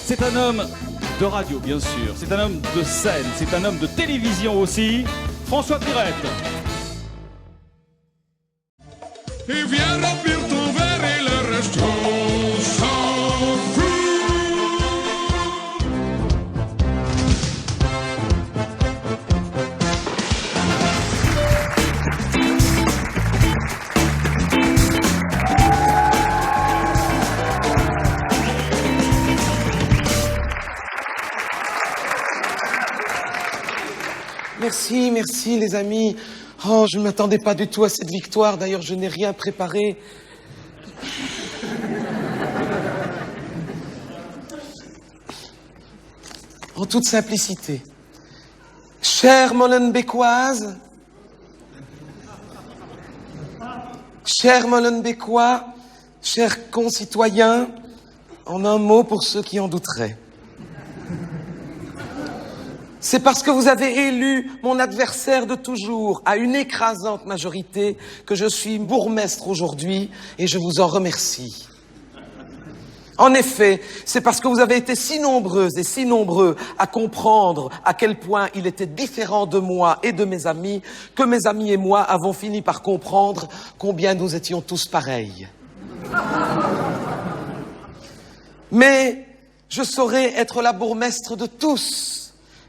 C'est un homme de radio, bien sûr. C'est un homme de scène. C'est un homme de télévision aussi. François Pirette. Et viens remplir ton verre et le resto s'en fout. Merci, merci les amis. Oh, je ne m'attendais pas du tout à cette victoire. D'ailleurs, je n'ai rien préparé. En toute simplicité. Chère Molenbeekoise, chers Molenbeekois, chers concitoyens, en un mot pour ceux qui en douteraient. C'est parce que vous avez élu mon adversaire de toujours à une écrasante majorité que je suis bourgmestre aujourd'hui et je vous en remercie. En effet, c'est parce que vous avez été si nombreuses et si nombreux à comprendre à quel point il était différent de moi et de mes amis que mes amis et moi avons fini par comprendre combien nous étions tous pareils. Mais je saurais être la bourgmestre de tous.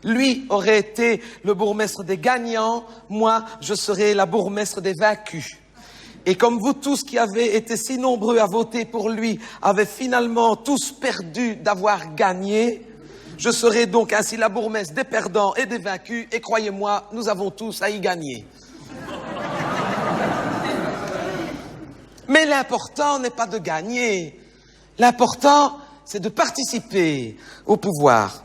Lui aurait été le bourgmestre des gagnants, moi, je serais la bourgmestre des vaincus. Et comme vous tous qui avez été si nombreux à voter pour lui avez finalement tous perdu d'avoir gagné, je serai donc ainsi la bourgmestre des perdants et des vaincus, et croyez-moi, nous avons tous à y gagner. Mais l'important n'est pas de gagner, l'important c'est de participer au pouvoir.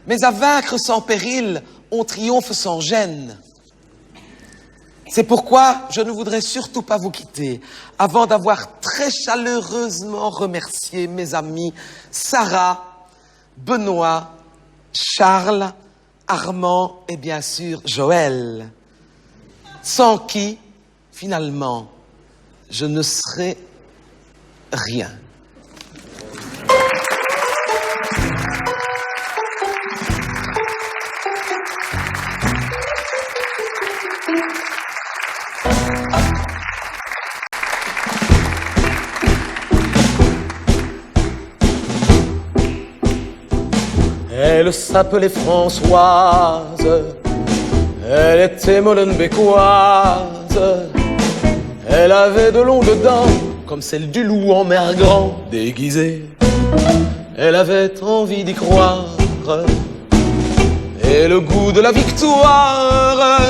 Mais à vaincre sans péril, on triomphe sans gêne. C'est pourquoi je ne voudrais surtout pas vous quitter avant d'avoir très chaleureusement remercié mes amis Sarah, Benoît, Charles, Armand et bien sûr Joël. Sans qui, finalement, je ne serais rien. Elle s'appelait Françoise, elle était molenbeekoise, elle avait de longues dents, comme celles du loup en mer grand déguisé. Elle avait envie d'y croire, et le goût de la victoire.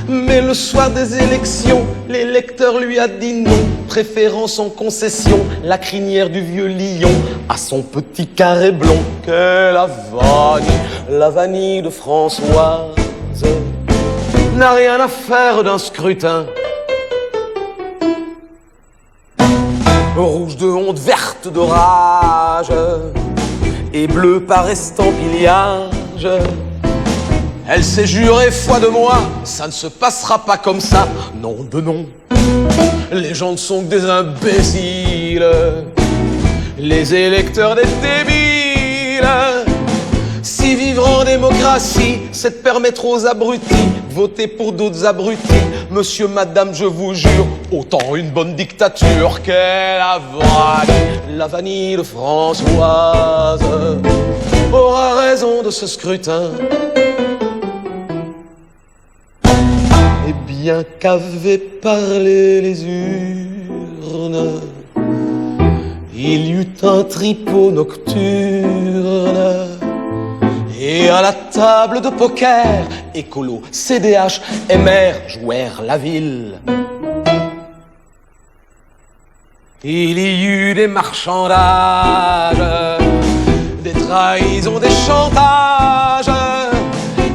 Mais le soir des élections, l'électeur lui a dit non, préférant sans concession la crinière du vieux lion à son petit carré blond. Que la vanille de Françoise n'a rien à faire d'un scrutin. Rouge de honte, verte de rage et bleu par estampillage. Elle s'est jurée foi de moi, ça ne se passera pas comme ça, non de non. Les gens ne sont que des imbéciles, les électeurs des débiles. Si vivre en démocratie, c'est de permettre aux abrutis voter pour d'autres abrutis. Monsieur, madame, je vous jure, autant une bonne dictature qu'est la vanille de Françoise aura raison de ce scrutin. Et bien qu'avaient parlé les urnes, il y eut un tripot nocturne. Et à la table de poker, écolo, CDH, MR jouèrent la ville. Il y eut des marchandages, des trahisons, des chantages.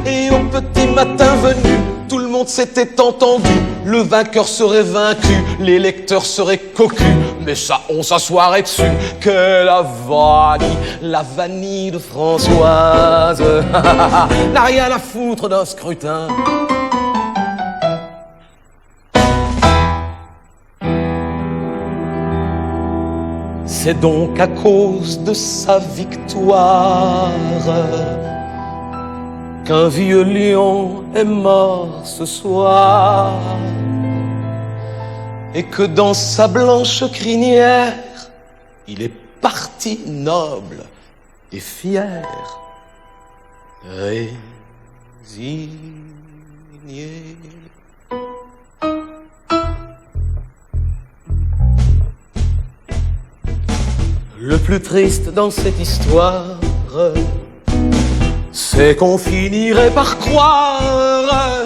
Et au petit matin venu, tout le monde s'était entendu. Le vainqueur serait vaincu, l'électeur serait cocu. Mais ça, on s'assoirait dessus. Que la vanille de Françoise n'a rien à foutre d'un scrutin. C'est donc à cause de sa victoire qu'un vieux lion est mort ce soir, et que dans sa blanche crinière, il est parti noble et fier, résigné. Le plus triste dans cette histoire, c'est qu'on finirait par croire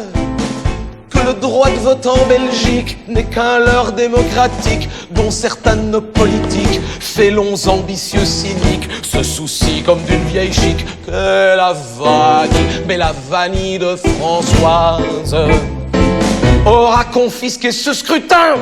que le droit de vote en Belgique n'est qu'un leurre démocratique dont certaines politiques, félons ambitieux cyniques, se soucient comme d'une vieille chic que la vanille, mais la vanille de Françoise aura confisqué ce scrutin